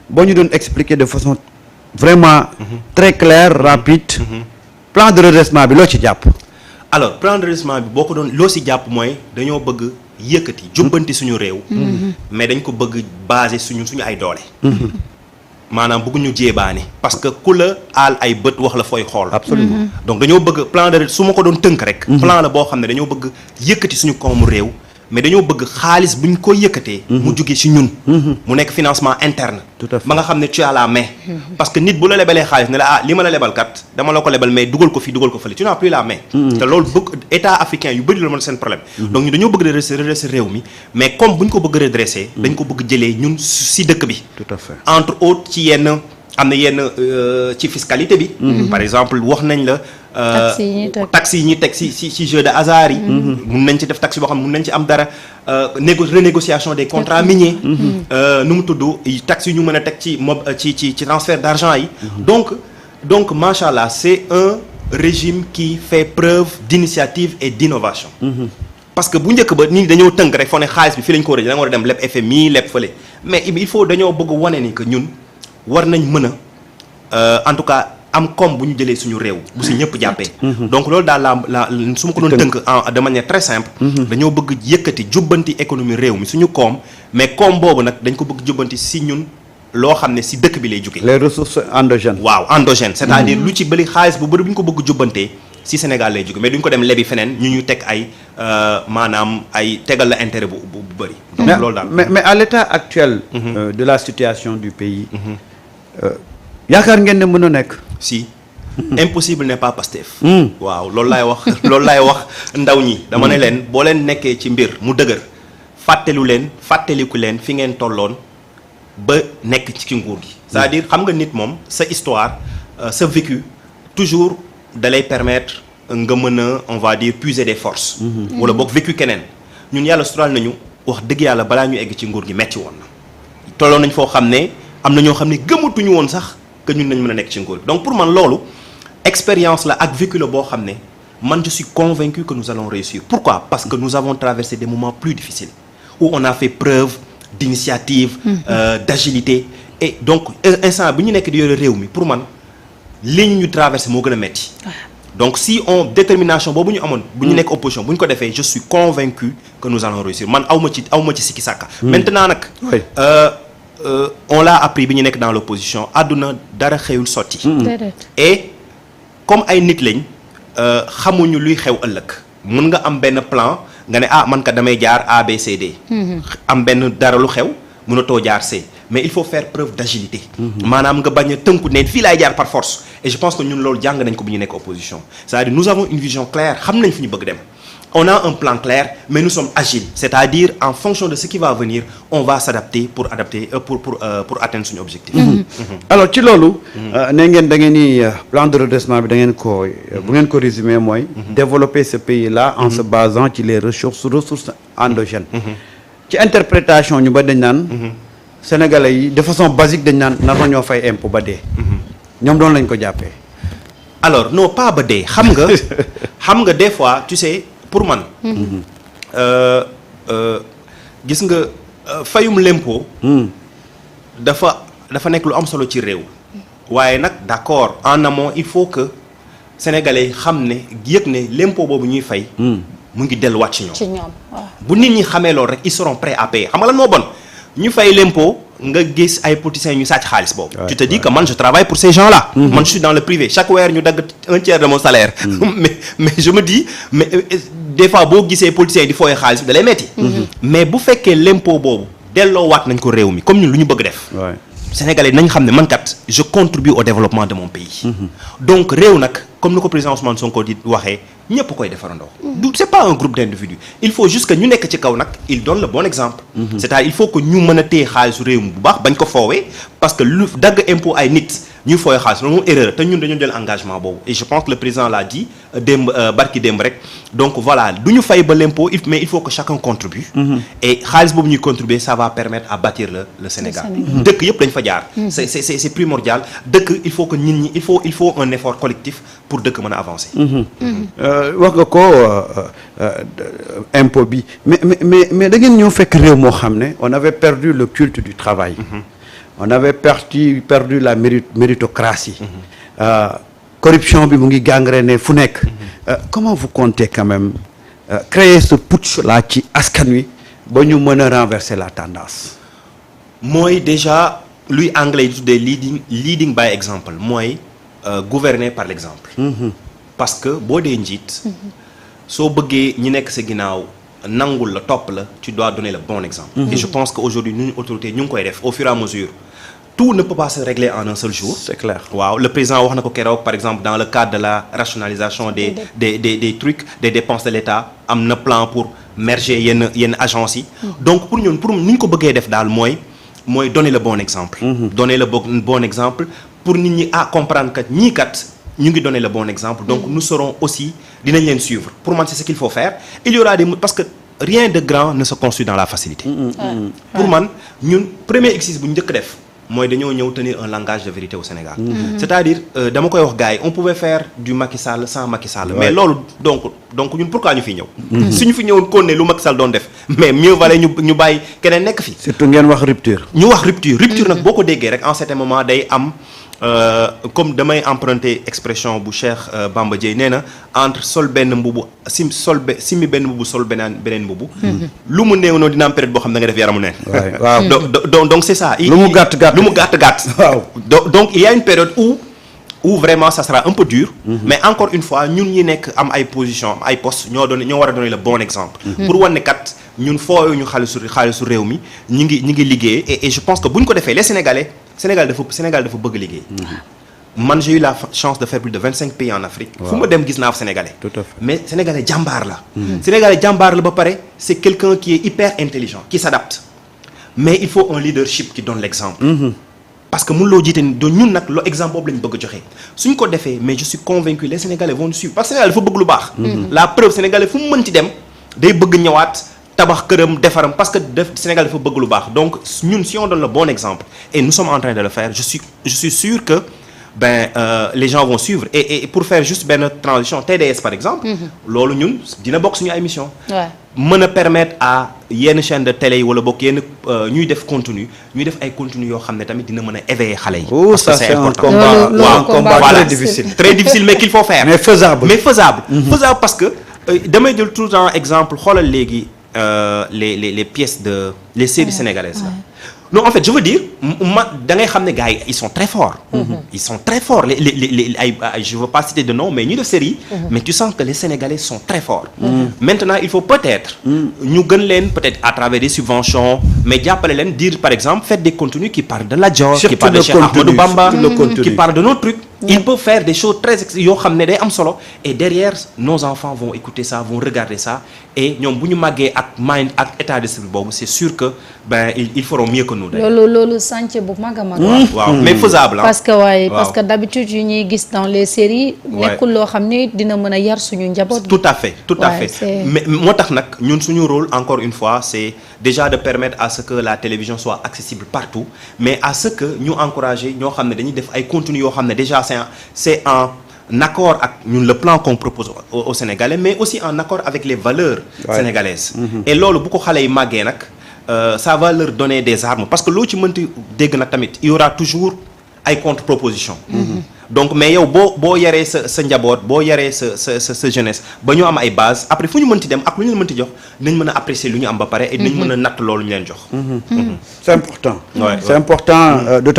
boo ñu doon expliquer de façon vraiment très claire rapide plan de redressement bi loo ci jàpp. alors plan de redressement bi boo ko doon loo si jàpp mooy dañoo bëgg yëkkati jubbanti suñu réew. mais dañ ko bëgg basé suñu ay doole. maanaam bëgguñu jéebaane parce que ku la aal ay bët wax la fooy xool. absolument donc dañoo bëgg plan de su ma ko doon tënk rek. plan la boo xam ne dañoo bëgg yëkkati suñu koomu réew. mais dañoo bëgg xaalis bu ñu ko yëkkatee. mu jóge ci ñun. mu nekk financement interne. tout à fait ba nga xam ne tu as la main. parce que nit bu la lebalee xaalis ne la li ma la lebal kat dama la ko lebal mais dugal ko fii dugal ko fële tu n'as plus la main. te loolu bëgg état africain yu bëri la mën seen problème. donc ñu dañoo bëgg redresser réew mi mais comme bu ñu ko bëgg redresser. dañ ko bëgg jëlee ñun si dëkk bi. tout à fait entre autres ci yenn am na yenn ci fiscalité bi. par exemple wax nañ la. taxes yi ñuy teg ci jeu de hasard yi. mun nañ ci def taxe boo xam ne mun nañ ci am dara renégociation des contrats miniers. nu mu tudd taxes yi ñu mën a teg ci transfert d'argent yi. donc macha allah c'est un régime qui fait preuve d'initiative et d'innovation. parce que bu njëkk ba nii dañoo tënk rek foo ne xaalis bi fii lañ ko war a jël da nga war a dem leb FMI leb fële mais il faut dañoo bëgg wane ni que ñun war nañ mën a en tout cas. am koom bu ñu jëlee suñu réew bu si ñëpp jàppee donc loolu daal la su ma ko doon tënk de manière très simple dañoo bëgg yëkkati jubbanti économie réew mi suñu koom mais koom boobu nag dañ ko bëgg jubbanti si ñun loo xam ne si dëkk bi lay jógee les ressources endogènes waaw endogènes c'est-à-dire lu ci bëri xaalis bu bëri bu ñu ko bëgg jubbantee si Sénégal lay jóge mais duñ ko dem lebi feneen ñu teg ay maanaam ay tegal la intérêt bu bëri donc loolu daal mais à l'état actuel de la situation du pays yaakaar ngeen ne mën a nekk si impossible n'est pas Pastef waaw loolu laay wax ndaw ñi dama ne leen boo leen nekkee ci mbir mu dëgër fàttaliku leen fi ngeen tolloon ba nekk ci nguur gi c'est-à-dire xam nga nit moom sa histoire sa vécu toujours dalay permettre nga mën a on va dire puiser des forces wala boog vécu keneen ñun yàlla suturaal nañu wax dëgg yàlla balaa ñu egg ci nguur gi metti woon na tolloon nañ foo xam ne am na ñoo xam ne gëmatuñu woon sax que ñun nañ mën a nekk ci nguur gi donc pour man loolu expérience la ak vécu la boo xam ne man je suis convaincu que nous allons réussir pourquoi parce que nous avons traversé des moments plus difficiles où on a fait preuve d'initiative d'agilité et donc instant bi ñu nekk di yore réew mi pour man li ñu traversé moo gën a metti donc si on détermination boobu ñu amoon bu ñu nekk opposition bu ñu ko defee je suis convaincu que nous allons réussir man awma ci sikki sàkka maintenant nag on l'a appris bi ñu nekk dans l'opposition àdduna dara xewul sotti et comme ay nit lañ xamuñu luy xew ëllëg mun nga am benn plan nga ne man ka damay jaar A B C D am benn dara lu xew mënatoo jaar C mais il faut faire preuve d'agilité maanaam nga bañ a tënku ne fii laay jaar par force et je pense que ñun loolu jàng nañ ko bi ñu nekk opposition c'est-à-dire nous avons une vision claire xam nañ fi ñu bëgg dem on a un plan clair mais nous sommes agiles c'est-à-dire en fonction de ce qui va venir on va s'adapter pour atteindre suñu objectif alors ci loolu ne ngeen da ngeen ni plan de redressement bi da ngeen ko bu ngeen ko résumer mooy développer ce pays-là en se basant ci les ressources endogènes ci interprétation ñu ba dañ naan sénégalais yi de façon basique dañ naan nar nañoo fay impôt ba dee ñoom doon lañ ko jàppee alors non pas ba dee xam nga des fois tu sais pour man gis nga fayum l'impôt dafa nekk lu am solo ci réew waaye nag d'accord en amont il faut que sénégalais yi xam ne yëg ne l'impôt boobu ñuy fay mu ngi delluwaat ci ñoom bu nit ñi xamee loolu rek ils seront prêts à payer xam nga lan moo bon ñu fay l'impôt nga gis ay politiciens ñu sàcc xaalis boobu tu te dis que man je travaille pour ces gens-là man je suis dans le privé chaque weer ñu dagg 1/3 de mon salaire mais je me dis mais des fois boo gisee politiciens yi di fooyee xaalis bi da lay metti mais bu fekkee l'impôt boobu delloowaat nañ ko réew mi comme ñun lu ñu bëgg def Sénégalais nañ xam ne man kat je contribue au développement de mon pays donc réew nag comme ni ko président Ousmane Sonko di waxee ñëpp koy defarandoo du c'est pas un groupe d'individus il faut juste que ñu nekk ci kaw nag il donne le bon exemple c'est-à-dire il faut que ñu mën a téye xaalisu réew mi bu baax bañ ko foowee parce que lu dagg impôt ay nit ñuy fooyee xaalis loolu moom erreur te ñun dañoo jël engagement boobu et je pense que le président l'a dit barki démb rek donc voilà du ñu fay ba l'impôt mais il faut que chacun contribue et xaalis boobu ñuy contribuer ça va permettre à bâtir le Sénégal dëkk yëpp dañ fa jaar c'est primordial dëkk il faut que nit ñi il faut un effort collectif pour dëkk mën a avancer wax nga ko impôt bi mais da ngeen ñoo fekk réew moo xam ne on avait perdu le culte du travail on avait perdu la méritocratie. Corruption bi mu ngi gangréné fu nekk. Comment vous comptez quand même créer ce putsch là ci askan wi ba ñu mën a renverser la tendance. mooy déjà luy anglais yi tuddee leading by example mooy gouverner par l'exemple. parce que boo dee njiit. soo bëggee ñi nekk sa ginnaaw nangul la topp la tu dois donner le bon exemple. Et je pense que aujourd'hui ñun autorités ñu ngi koy def au fur et à mesure. Tout ne peut pas se régler en un seul jour. C'est clair. Waaw le président wax na ko keroog par exemple dans le cadre de la rationalisation des trucs des dépenses de l'État am na plan pour merger yenn agences yi. Donc pour ni ñu ko bëggee def daal mooy donner le bon exemple. Donner le bon exemple pour nit ñi comprendre que ñii kat ñu ngi donner le bon exemple. Donc nous serons aussi dinañ leen suivre pour man c'est ce qu'il faut faire. Il y aura des parce que rien de grand ne se construit dans la facilité. Pour man ñun premier exercice bu ñu njëkk def. mooy dañoo ñëw tenir un langage de vérité au Sénégal. C'est-à-dire dama koy wax gars yi on pouvait faire du Macky Sall sans Macky Sall. mais loolu donc ñun pourquoi ñu fi ñëw. suñu fi ñëwoon kon ne lu Macky Sall doon def mais mieux valait ñu bàyyi keneen nekk fi. surtout ngeen wax rupture. ñu wax rupture nag boo ko déggee rek en certain moment day am comme damay emprunter expression bu Cheikh Bamba Dièye nee na entre sol benn mbubu simi benn mbubu sol beneen mbubu. lu mu néew noonu dina am période boo xam ne da nga def yaramu neen. waaw donc c'est ça. lu mu gàtt gàtt. waaw donc il y a une période où vraiment ça sera un peu dur. Mais encore une fois ñun ñi nekk am ay position am ay postes ñoo war a donner le bon exemple. pour wane ne kat ñun fooyoo ñu xaalisu réew mi ñi ngi liggéey et je pense que bu ñu ko defee les Sénégal dafa bëgg liggéey. Man j'ai eu la chance de faire plus de 25 pays en Afrique. fu ma dem gis naa fa Sénégalais. Tout à fait. Mais Sénégalais jàmbaar la. Sénégalais jàmbaar la ba pare c'est quelqu'un qui est hyper intelligent qui s'adapte. Mais il faut un leadership qui donne l'exemple. Parce que mënuloo jiite ni ñun nag loo exemple boobu lañu bëgg a joxe suñ ko defee mais je suis convaincu les Sénégalais vont nous suivre parce que Sénégal dafa bëgg lu baax. La preuve Sénégalais fu mu mënti dem day bëgg ñëwaat tabax këram defaram parce que Sénégal dafa bëgg lu baax donc ñun si on donne le bon exemple et nous sommes en train de le faire je suis sûr que les gens vont suivre et pour faire juste benn transition TDS par exemple. loolu ñun dina bokk suñu ay mission. mën a permettre à yenn chaîne de télé yi wala bokk yenn ñuy def ay contenu yoo xam ne tamit dina mën a éveiller xale yi. parce que c'est important. un combat très difficile mais qu'il faut faire. mais faisable faisable parce que damay jël tout le temps exemple xoolal léegi les pièces les séries sénégalaises là. Non, en fait, je veux dire, da ngay xam ne gars yi ils sont très forts. Ils sont très forts. Je veux pas citer de nom, mais ñu def série. Mais tu sens que les Sénégalais sont très forts. Maintenant, il faut peut-être ñu gën leen peut-être à travers des subventions, mais jàppale leen dire par exemple faites des contenus qui parlent de la Dior, qui parlent de Cheikh Ahmadou Bamba, qui parlent de nos trucs. Ils peuvent faire des choses très yoo xam ne day am solo et derrière nos enfants vont écouter ça, vont regarder ça et ñoom bu ñu màggee ak mind ak état d'esprit boobu c'est sûr que ils feront mieux que nous. loolu chantier bu mag a mag. waaw mais faisable. parce que d'habitude yu ñuy gis dans les séries. nekkul loo xam ne dina mën a yar suñu njaboot. tout à fait mais moo tax nag ñun suñu rôle encore une fois c'est déjà de permettre à ce que la télévision soit accessible partout mais à ce que ñu encourager ñoo xam ne dañuy def ay contenus yoo xam ne déjà c'est en accord ak ñun le plan qu'on propose aux Sénégalais mais aussi en accord avec les valeurs sénégalaises. Et loolu bu ko xale yi màggee nag ça va leur donner des armes parce que loo ci mënti dégg nag tamit il y aura toujours ay contre-propositions. Donc mais yow boo yaree sa njaboot boo yaree sa jeunesse ba ñu am ay base après fu ñu mënti dem ak lu ñu leen mënti jox dinañ mën a apprécier lu ñu am ba pare et dinañ mën a natt loolu ñu leen jox. C'est important. C'est important d'autant